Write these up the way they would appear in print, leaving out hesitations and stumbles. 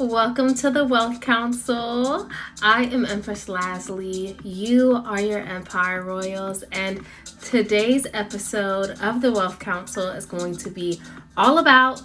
Welcome to the Wealth Council. I am Empress Lasley. You are your Empire Royals, and today's episode of the Wealth Council is going to be all about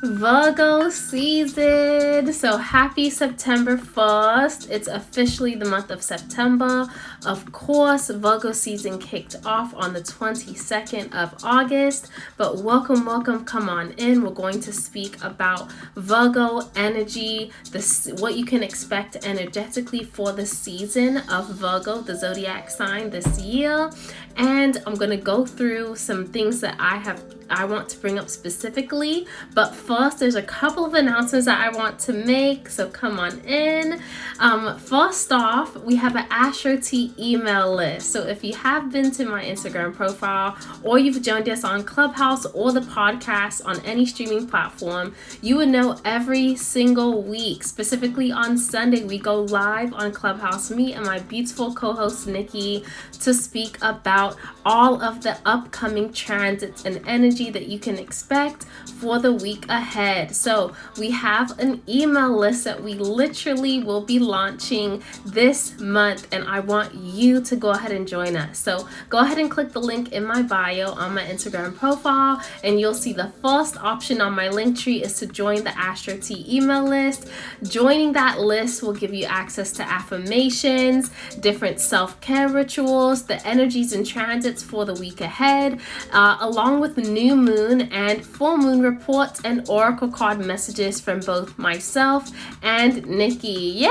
Virgo season. So happy September 1st. It's officially the month of September. Of course, Virgo season kicked off on the 22nd of August. But welcome, come on in. We're going to speak about Virgo energy, what you can expect energetically for the season of Virgo, the zodiac sign this year. And I'm going to go through some things that I want to bring up specifically. But first, there's a couple of announcements that I want to make, so come on in. First off, we have an Astro Tea email list. So if you have been to my Instagram profile, or you've joined us on Clubhouse or the podcast on any streaming platform, you would know every single week, specifically on Sunday, we go live on Clubhouse, me and my beautiful co-host Nikki, to speak about all of the upcoming transits and energy that you can expect for the week ahead. So we have an email list that we literally will be launching this month, and I want you to go ahead and join us. So go ahead and click the link in my bio on my Instagram profile, and you'll see the first option on my link tree is to join the Astro Tea email list. Joining that list will give you access to affirmations, different self-care rituals, the energies and transits for the week ahead, along with the new moon and full moon reports and oracle card messages from both myself and Nikki. Yay!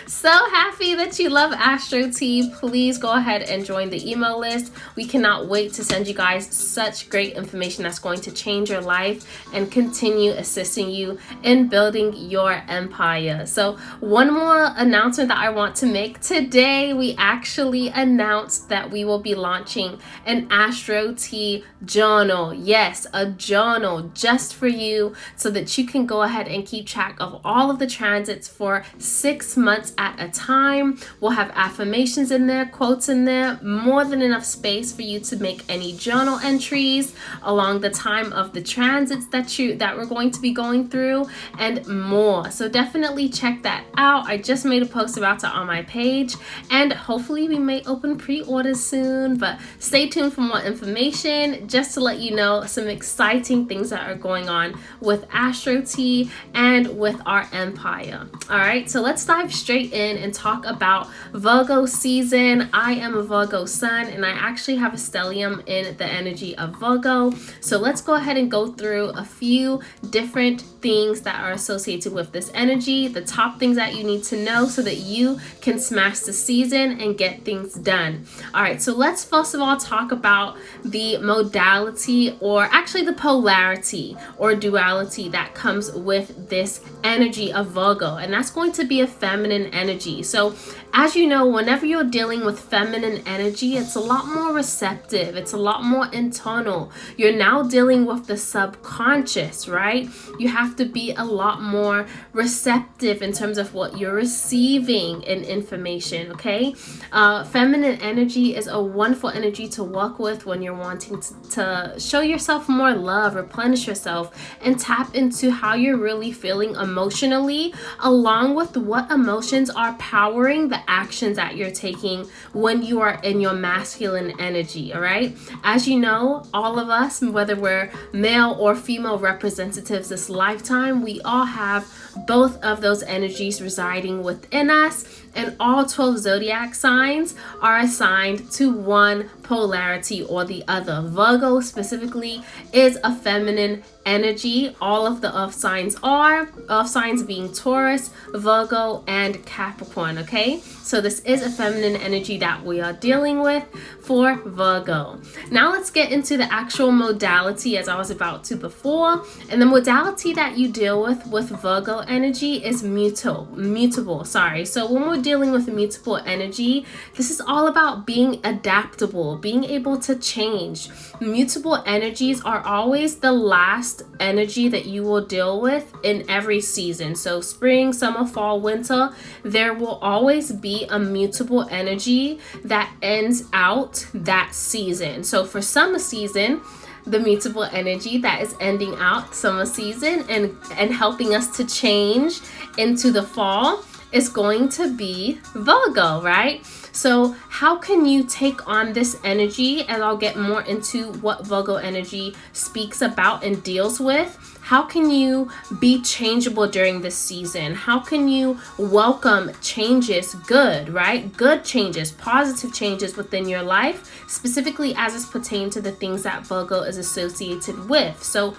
So happy that you love Astro Tea. Please go ahead and join the email list. We cannot wait to send you guys such great information that's going to change your life and continue assisting you in building your empire. So one more announcement that I want to make. Today, we actually announced that we will be launching an Astro Tea journal. Yes, a journal just for you, so that you can go ahead and keep track of all of the transits for 6 months at a time. We'll have affirmations in there, quotes in there, more than enough space for you to make any journal entries along the time of the transits that we're going to be going through, and more. So definitely check that out. I just made a post about it on my page, and hopefully we may open pre-orders soon, but stay tuned for more information, just to let you know some exciting things that are going on with Astro Tea and with our empire. All right, so let's dive straight in and talk about Virgo season. I am a Virgo sun, and I actually have a stellium in the energy of Virgo. So let's go ahead and go through a few different things that are associated with this energy, the top things that you need to know so that you can smash the season and get things done. All right, so let's first of all talk about the modality, or actually the polarity or duality that comes with this energy of Virgo, and that's going to be a feminine energy. So as you know, whenever you're dealing with feminine energy, it's a lot more receptive, it's a lot more internal. You're now dealing with the subconscious, right? You have to be a lot more receptive in terms of what you're receiving in information, okay? Feminine energy is a wonderful energy to work with when you're wanting to show yourself more love, replenish yourself, and tap into how you're really feeling emotionally, along with what emotions are powering the actions that you're taking when you are in your masculine energy. All right, as you know, all of us, whether we're male or female representatives this lifetime, we all have both of those energies residing within us, and all 12 zodiac signs are assigned to one polarity or the other. Virgo specifically is a feminine energy. All of the earth signs are, earth signs being Taurus, Virgo, and Capricorn, okay? So this is a feminine energy that we are dealing with for Virgo. Now let's get into the actual modality, as I was about to before. And the modality that you deal with Virgo energy is mutable. So when we're dealing with mutable energy, this is all about being adaptable, being able to change. Mutable energies are always the last energy that you will deal with in every season. So spring, summer, fall, winter, there will always be a mutable energy that ends out that season. So for summer season, the mutable energy that is ending out summer season and helping us to change into the fall is going to be Virgo, right? So how can you take on this energy? And I'll get more into what Virgo energy speaks about and deals with. How can you be changeable during this season? How can you welcome changes, good, right? Good changes, positive changes within your life, specifically as it's pertained to the things that Virgo is associated with. So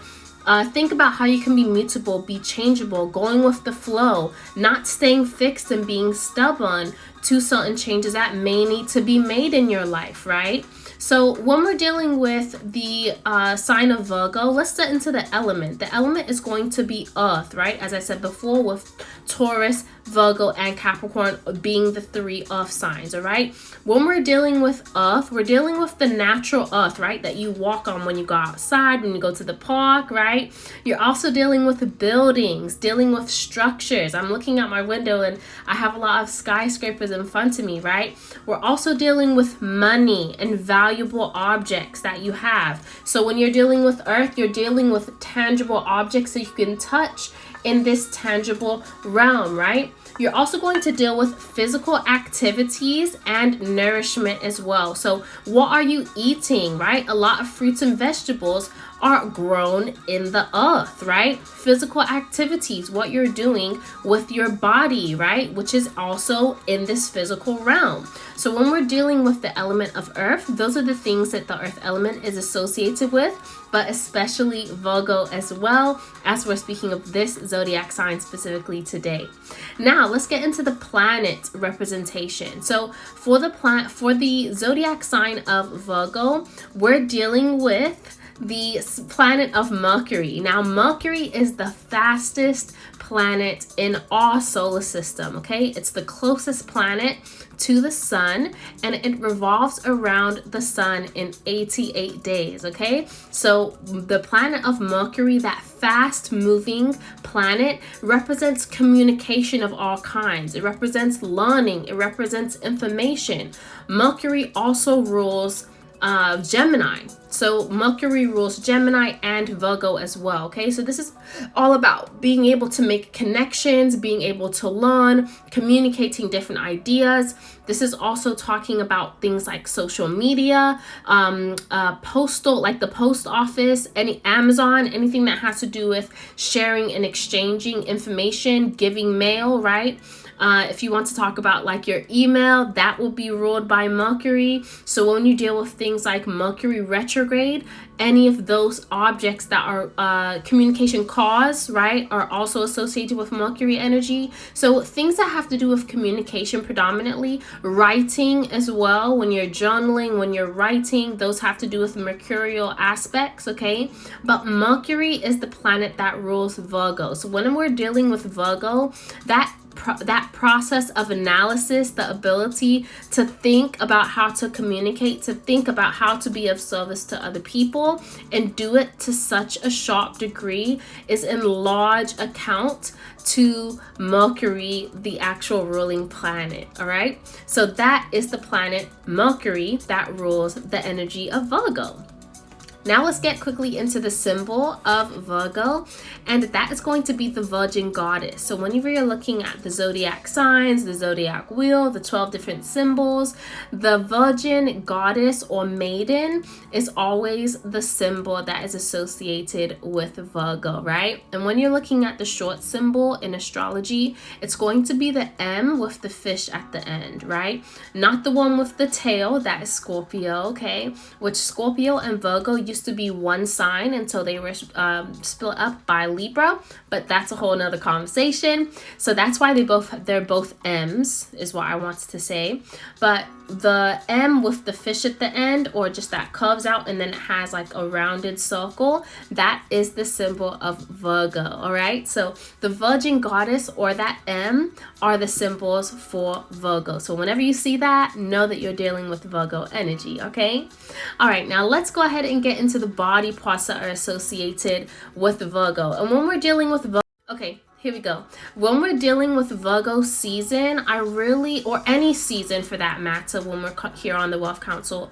think about how you can be mutable, be changeable, going with the flow, not staying fixed and being stubborn to certain changes that may need to be made in your life, right? So when we're dealing with the sign of Virgo, let's get into the element. The element is going to be earth, right? As I said before, with Taurus, Virgo, and Capricorn being the 3 earth signs, all right? When we're dealing with earth, we're dealing with the natural earth, right? That you walk on when you go outside, when you go to the park, right? You're also dealing with buildings, dealing with structures. I'm looking out my window and I have a lot of skyscrapers in front of me, right? We're also dealing with money and valuable objects that you have. So when you're dealing with earth, you're dealing with tangible objects that you can touch in this tangible realm, right? You're also going to deal with physical activities and nourishment as well. So what are you eating, right? A lot of fruits and vegetables are grown in the earth, right? Physical activities, what you're doing with your body, right? Which is also in this physical realm. So when we're dealing with the element of earth, those are the things that the earth element is associated with, but especially Virgo as well, as we're speaking of this zodiac sign specifically today. Now let's get into the planet representation. So for the zodiac sign of Virgo, we're dealing with the planet of Mercury. Now Mercury is the fastest planet in our solar system, okay? It's the closest planet to the sun, and it revolves around the sun in 88 days, okay? So the planet of Mercury, that fast moving planet, represents communication of all kinds. It represents learning. It represents information. Mercury also rules Gemini. So Mercury rules Gemini and Virgo as well, okay? So this is all about being able to make connections, being able to learn, communicating different ideas. This is also talking about things like social media, postal, like the post office, any Amazon, anything that has to do with sharing and exchanging information, giving mail, right? If you want to talk about like your email, that will be ruled by Mercury. So when you deal with things like Mercury retrograde, any of those objects that are communication cause, right, are also associated with Mercury energy. So things that have to do with communication predominantly, writing as well, when you're journaling, when you're writing, those have to do with mercurial aspects, okay? But Mercury is the planet that rules Virgo. So when we're dealing with Virgo, that process of analysis, the ability to think about how to communicate, to think about how to be of service to other people and do it to such a sharp degree, is in large account to Mercury, the actual ruling planet. All right, so that is the planet Mercury that rules the energy of Virgo. Now let's get quickly into the symbol of Virgo, and that is going to be the Virgin Goddess. So whenever you're looking at the zodiac signs, the zodiac wheel, the 12 different symbols, the Virgin Goddess or Maiden is always the symbol that is associated with Virgo, right? And when you're looking at the short symbol in astrology, it's going to be the M with the fish at the end, right? Not the one with the tail, that is Scorpio, okay? Which Scorpio and Virgo used used to be one sign until they were split up by Libra, but that's a whole nother conversation. So that's why they're both M's, is what I wanted to say. But the M with the fish at the end, or just that curves out and then it has like a rounded circle, that is the symbol of Virgo. All right, so the Virgin Goddess or that M are the symbols for Virgo. So whenever you see that, know that you're dealing with Virgo energy. Okay, all right, now let's go ahead and get into the body parts that are associated with Virgo. And when we're dealing with Virgo, okay, here we go. When we're dealing with Virgo season, or any season for that matter, when we're here on the Wealth Council,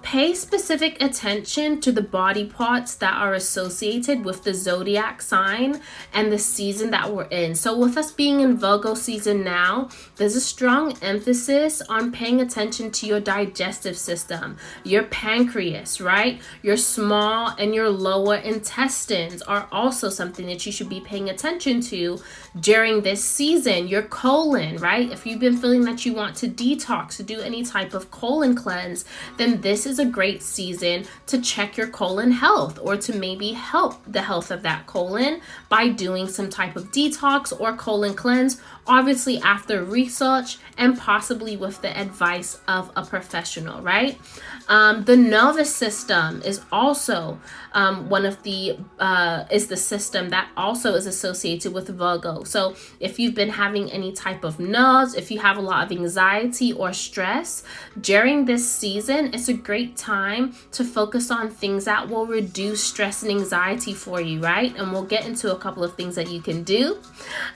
pay specific attention to the body parts that are associated with the zodiac sign and the season that we're in. So with us being in Virgo season now, there's a strong emphasis on paying attention to your digestive system, your pancreas, right? Your small and your lower intestines are also something that you should be paying attention to during this season. Your colon, right? If you've been feeling that you want to detox, to do any type of colon cleanse, then this is a great season to check your colon health, or to maybe help the health of that colon by doing some type of detox or colon cleanse, obviously after research and possibly with the advice of a professional, right? The nervous system is also is the system that also is associated with Virgo. So if you've been having any type of nerves, if you have a lot of anxiety or stress during this season, it's a great time to focus on things that will reduce stress and anxiety for you, right? And we'll get into a couple of things that you can do.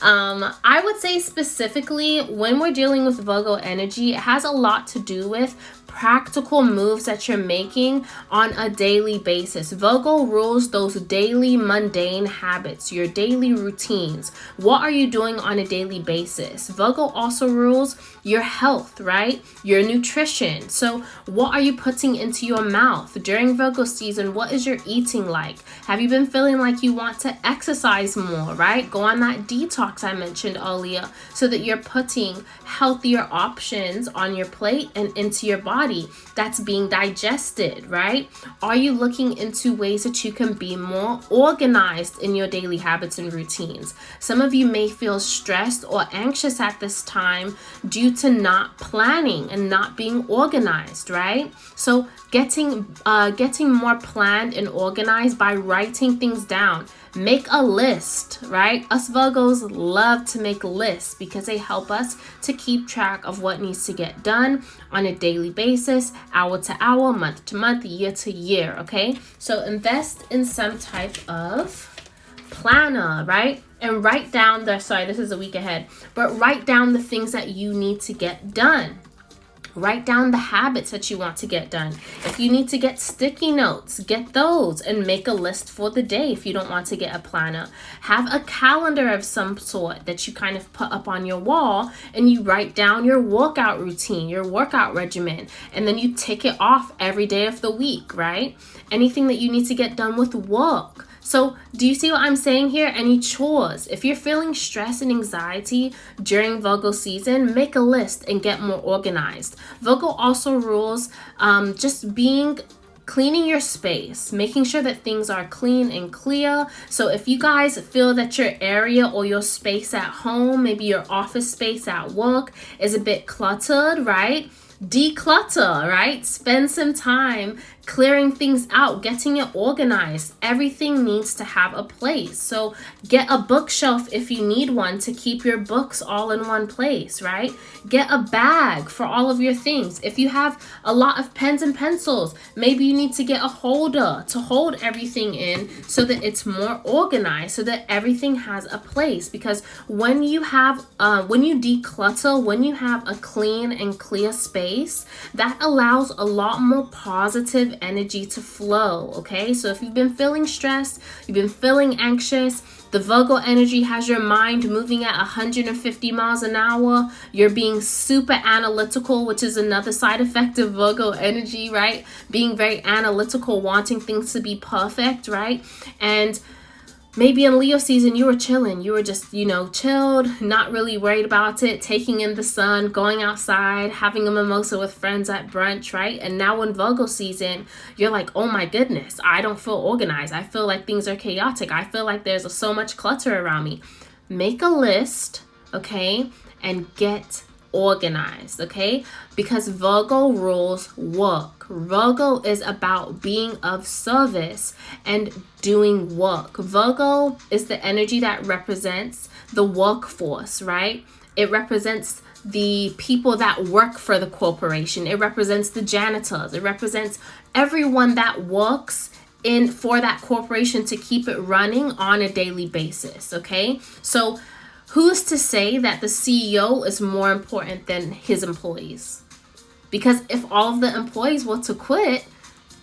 I would say specifically when we're dealing with Virgo energy, it has a lot to do with practical moves that you're making on a daily basis. Virgo rules those daily mundane habits, your daily routines. What are you doing on a daily basis? Virgo also rules your health, right? Your nutrition. So what are you putting into your mouth? During Virgo season, what is your eating like? Have you been feeling like you want to exercise more, right? Go on that detox I mentioned earlier so that you're putting healthier options on your plate and into your body that's being digested, right? Are you looking into ways that you can be more organized in your daily habits and routines? Some of you may feel stressed or anxious at this time due to not planning and not being organized, right? So getting more planned and organized by writing things down. Make a list, right? Us Virgos love to make lists because they help us to keep track of what needs to get done on a daily basis, hour to hour, month to month, year to year, okay? So invest in some type of planner, right? And write down this is a week ahead, but write down the things that you need to get done. Write down the habits that you want to get done. If you need to get sticky notes, get those and make a list for the day if you don't want to get a planner. Have a calendar of some sort that you kind of put up on your wall and you write down your workout routine, your workout regimen, and then you tick it off every day of the week, right? Anything that you need to get done with work. So do you see what I'm saying here? Any chores? If you're feeling stress and anxiety during Virgo season, make a list and get more organized. Virgo also rules cleaning your space, making sure that things are clean and clear. So if you guys feel that your area or your space at home, maybe your office space at work is a bit cluttered, right? Declutter, right? Spend some time clearing things out, getting it organized. Everything needs to have a place. So get a bookshelf if you need one to keep your books all in one place, right? Get a bag for all of your things. If you have a lot of pens and pencils, maybe you need to get a holder to hold everything in so that it's more organized, so that everything has a place. Because when you declutter, when you have a clean and clear space, that allows a lot more positive energy to flow, okay? So if you've been feeling stressed, you've been feeling anxious, the Virgo energy has your mind moving at 150 miles an hour. You're being super analytical, which is another side effect of Virgo energy, right? Being very analytical, wanting things to be perfect, right? And Maybe in Leo season, you were chilling. You were just, chilled, not really worried about it, taking in the sun, going outside, having a mimosa with friends at brunch, right? And now in Virgo season, you're like, oh my goodness, I don't feel organized. I feel like things are chaotic. I feel like there's so much clutter around me. Make a list, okay? And get organized, okay? Because Virgo rules work. Virgo is about being of service and doing work. Virgo is the energy that represents the workforce, right? It represents the people that work for the corporation. It represents the janitors. It represents everyone that works in for that corporation to keep it running on a daily basis, okay? So who's to say that the CEO is more important than his employees? Because if all of the employees were to quit,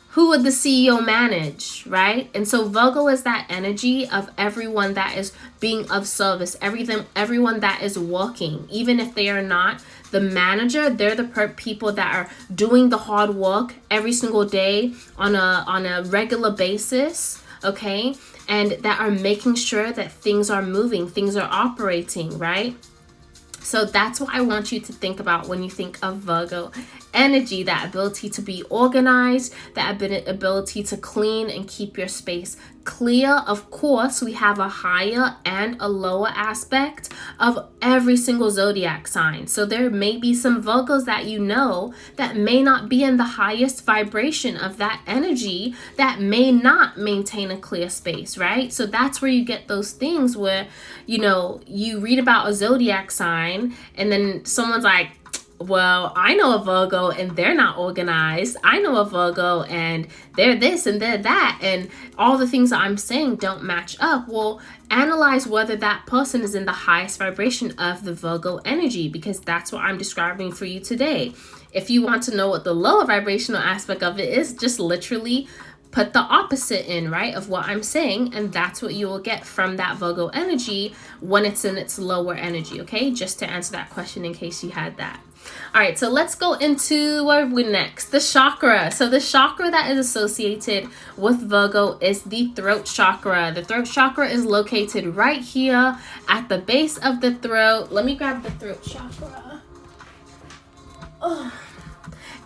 who would the CEO manage, right? And so Virgo is that energy of everyone that is being of service, everyone that is working, even if they are not the manager, they're the people that are doing the hard work every single day on a regular basis, okay? And that are making sure that things are moving, things are operating, right? So that's what I want you to think about when you think of Virgo energy, that ability to be organized, that ability to clean and keep your space clear. Of course, we have a higher and a lower aspect of every single zodiac sign. So there may be some Virgos that you know that may not be in the highest vibration of that energy, that may not maintain a clear space, right? So that's where you get those things where, you read about a zodiac sign and then someone's like, well, I know a Virgo and they're not organized. I know a Virgo and they're this and they're that. And all the things that I'm saying don't match up. Well, analyze whether that person is in the highest vibration of the Virgo energy, because that's what I'm describing for you today. If you want to know what the lower vibrational aspect of it is, just literally put the opposite in, right, of what I'm saying, and that's what you will get from that Virgo energy when it's in its lower energy, okay? Just to answer that question in case you had that. All right, so let's go into where are we next? The chakra. So the chakra that is associated with Virgo is the throat chakra. The throat chakra is located right here at the base of the throat. Let me grab the throat chakra. Oh.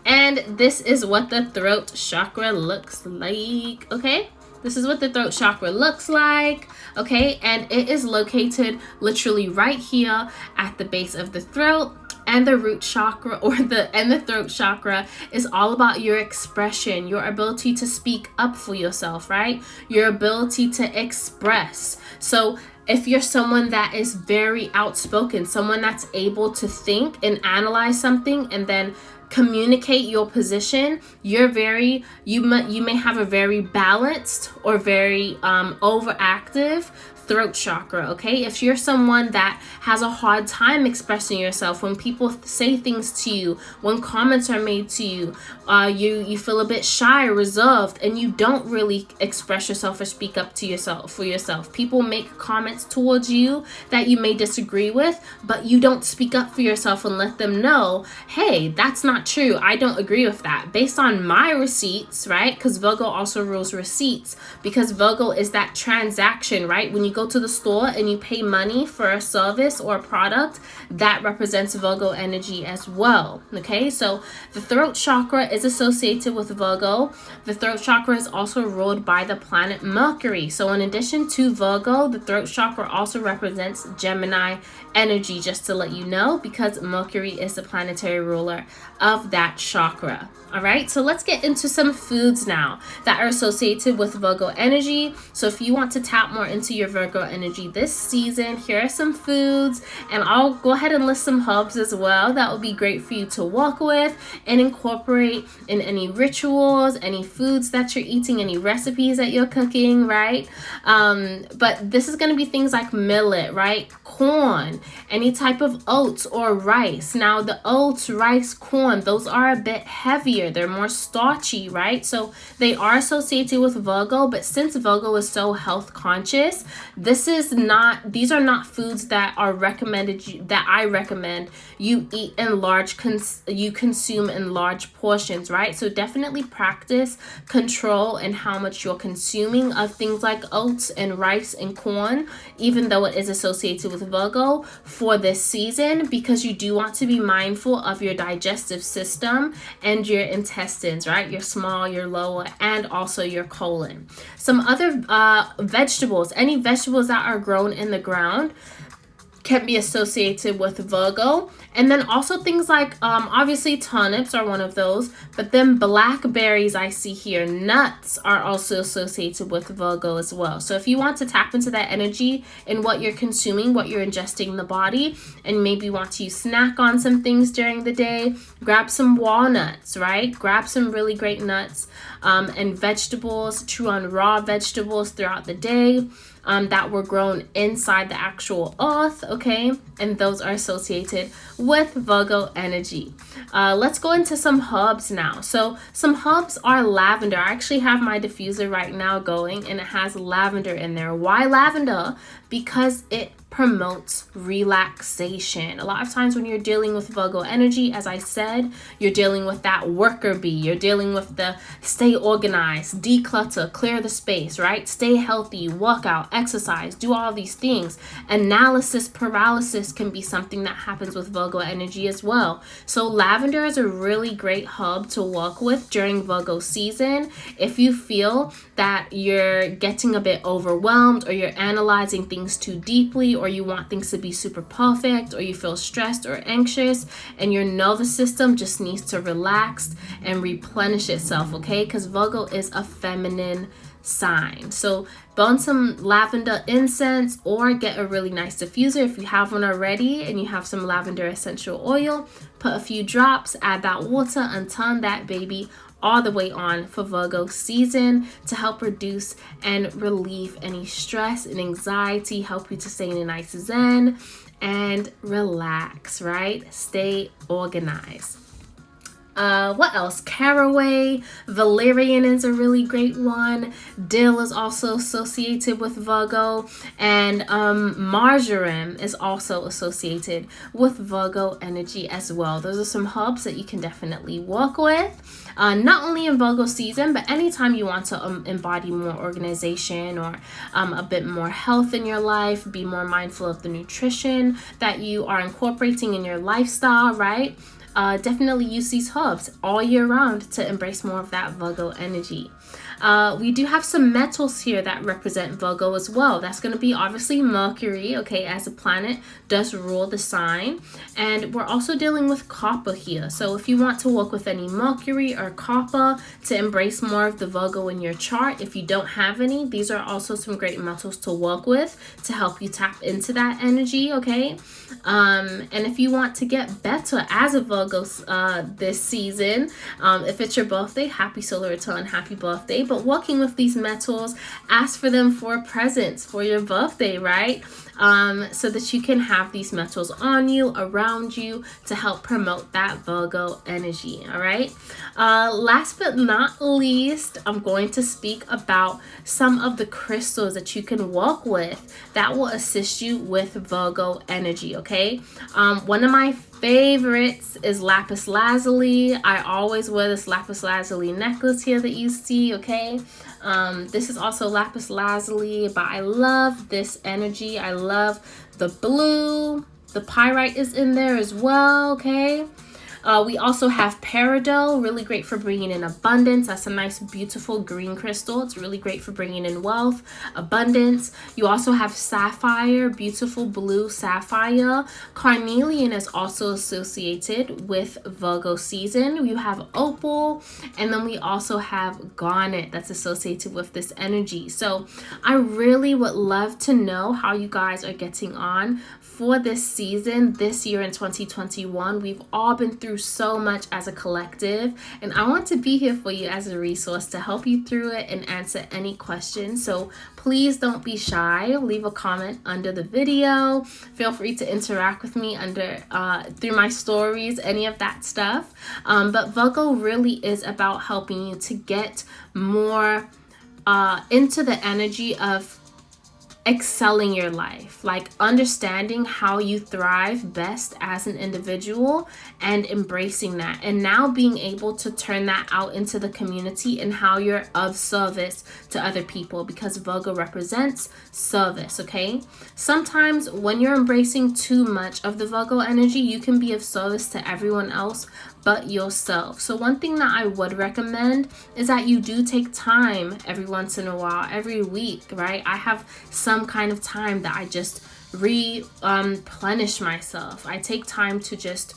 And this is what the throat chakra looks like, okay? This is what the throat chakra looks like, okay? And it is located literally right here at the base of the throat. And the root chakra and the throat chakra is all about your expression, your ability to speak up for yourself, right? Your ability to express. So if you're someone that is very outspoken, someone that's able to think and analyze something and then communicate your position, you may have a very balanced or very overactive throat chakra, okay? If you're someone that has a hard time expressing yourself, when people say things to you, when comments are made to you, you feel a bit shy, reserved, and you don't really express yourself or speak up to yourself for yourself. People make comments towards you that you may disagree with, but you don't speak up for yourself and let them know, hey, that's not true. I don't agree with that. Based on my receipts, right? Because Virgo also rules receipts, because Virgo is that transaction, right? When you go to the store and you pay money for a service or a product, that represents Virgo energy as well, okay? So the throat chakra is associated with Virgo. The throat chakra is also ruled by the planet Mercury. So in addition to Virgo, the throat chakra also represents Gemini energy, just to let you know, because Mercury is the planetary ruler of that chakra. All right, so let's get into some foods now that are associated with Virgo energy. So if you want to tap more into your Virgo energy this season, here are some foods, and I'll go ahead and list some herbs as well that will be great for you to work with and incorporate in any rituals, any foods that you're eating, any recipes that you're cooking, right? But this is going to be things like millet, right? Corn, any type of oats or rice. Now the oats, rice, corn, those are a bit heavier. They're more starchy, right? So they are associated with Virgo, but since Virgo is so health conscious, these are not foods that are that I recommend you eat in you consume in large portions, right? So definitely practice control in how much you're consuming of things like oats and rice and corn, even though it is associated with Virgo for this season, because you do want to be mindful of your digestive system and your intestines, right? Your small, your lower, and also your colon. Some other vegetables, any vegetables that are grown in the ground can be associated with Virgo. And then also things like obviously turnips are one of those, but then blackberries I see here, nuts are also associated with Virgo as well. So if you want to tap into that energy in what you're consuming, what you're ingesting in the body, and maybe want to snack on some things during the day, grab some walnuts, right? Grab some really great nuts and vegetables, chew on raw vegetables throughout the day that were grown inside the actual earth, okay? And those are associated with Virgo energy. Let's go into some herbs now. So some herbs are lavender. I actually have my diffuser right now going, and it has lavender in there. Why lavender? Because it promotes relaxation. A lot of times when you're dealing with Virgo energy, as I said, you're dealing with that worker bee. You're dealing with the stay organized, declutter, clear the space, right? Stay healthy, work out, exercise, do all these things. Analysis paralysis can be something that happens with Virgo energy as well. So lavender is a really great herb to work with during Virgo season. If you feel that you're getting a bit overwhelmed, or you're analyzing things too deeply, or you want things to be super perfect, or you feel stressed or anxious and your nervous system just needs to relax and replenish itself, okay? Because Virgo is a feminine sign. So burn some lavender incense, or get a really nice diffuser if you have one already and you have some lavender essential oil. Put a few drops, add that water, and turn that baby all the way on for Virgo season to help reduce and relieve any stress and anxiety, help you to stay in a nice zen and relax, right? Stay organized. What else? Caraway, valerian is a really great one. Dill is also associated with Virgo, and marjoram is also associated with Virgo energy as well. Those are some herbs that you can definitely work with. Not only in Virgo season, but anytime you want to embody more organization or a bit more health in your life, be more mindful of the nutrition that you are incorporating in your lifestyle, right? Definitely use these herbs all year round to embrace more of that Virgo energy. We do have some metals here that represent Virgo as well. That's going to be obviously Mercury, okay, as a planet does rule the sign. And we're also dealing with copper here. So if you want to work with any Mercury or copper to embrace more of the Virgo in your chart, if you don't have any, these are also some great metals to work with to help you tap into that energy, okay? And if you want to get better as a Virgo this season, if it's your birthday, happy solar return, happy birthday. But working with these metals, ask for them for presents for your birthday, right? So that you can have these metals on you, around you, to help promote that Virgo energy, all right? Last but not least, I'm going to speak about some of the crystals that you can work with that will assist you with Virgo energy, okay? One of my favorites is lapis lazuli. I always wear this lapis lazuli necklace here that you see, okay? This is also lapis lazuli, but I love this energy. I love the blue. The pyrite is in there as well, okay? We also have peridot, really great for bringing in abundance. That's a nice, beautiful green crystal. It's really great for bringing in wealth, abundance. You also have sapphire, beautiful blue sapphire. Carnelian is also associated with Virgo season. You have opal, and then we also have garnet that's associated with this energy. So I really would love to know how you guys are getting on for this season, this year in 2021. We've all been through so much as a collective, and I want to be here for you as a resource to help you through it and answer any questions. So please don't be shy. Leave a comment under the video. Feel free to interact with me through my stories, any of that stuff. But Virgo really is about helping you to get more into the energy of excelling your life, like understanding how you thrive best as an individual and embracing that, and now being able to turn that out into the community and how you're of service to other people, because Virgo represents service. Okay, sometimes when you're embracing too much of the Virgo energy, you can be of service to everyone else but yourself. So one thing that I would recommend is that you do take time every once in a while, every week, right? I have some kind of time that I just replenish myself. I take time to just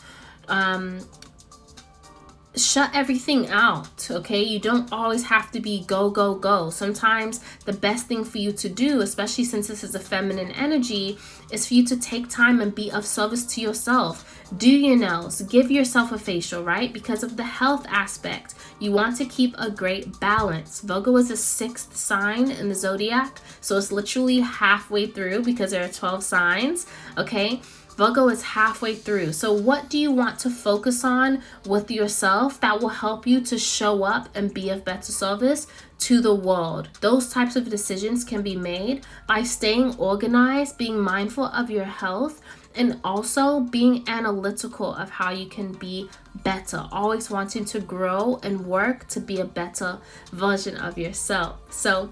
shut everything out. Okay, you don't always have to be go go go. Sometimes the best thing for you to do, especially since this is a feminine energy, is for you to take time and be of service to yourself. Do your nails, give yourself a facial, right? Because of the health aspect, you want to keep a great balance. Virgo is the 6th sign in the zodiac, so it's literally halfway through because there are 12 signs. Okay, Virgo is halfway through. So what do you want to focus on with yourself that will help you to show up and be of better service to the world? Those types of decisions can be made by staying organized, being mindful of your health, and also being analytical of how you can be better, always wanting to grow and work to be a better version of yourself. So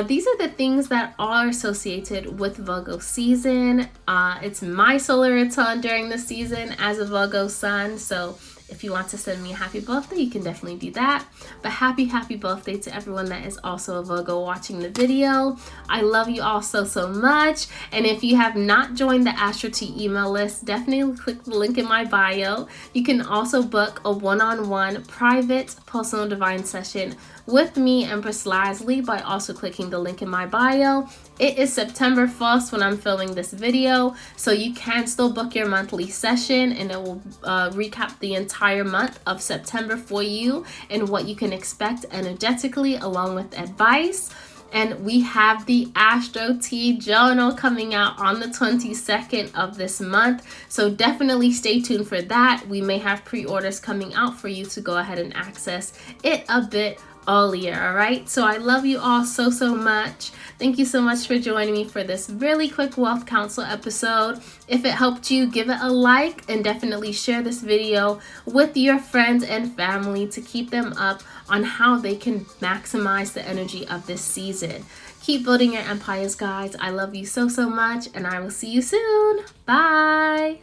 these are the things that are associated with Virgo season. It's my solar return during the season as a Virgo sun, so if you want to send me a happy birthday, you can definitely do that. But happy birthday to everyone that is also a Virgo watching the video. I love you all so much. And if you have not joined the Astro Tea email list, definitely click the link in my bio. You can also book a one-on-one private personal divine session with me, Empress Lasley, by also clicking the link in my bio. It is September 1st when I'm filming this video, so you can still book your monthly session, and it will recap the entire month of September for you and what you can expect energetically, along with advice. And we have the Astro Tea Journal coming out on the 22nd of this month, so definitely stay tuned for that. We may have pre-orders coming out for you to go ahead and access it a bit earlier. All right, so I love you all so much. Thank you so much for joining me for this really quick wealth counsel episode. If it helped you, give it a like and definitely share this video with your friends and family to keep them up on how they can maximize the energy of this season. Keep building your empires, guys. I love you so much, and I will see you soon. Bye.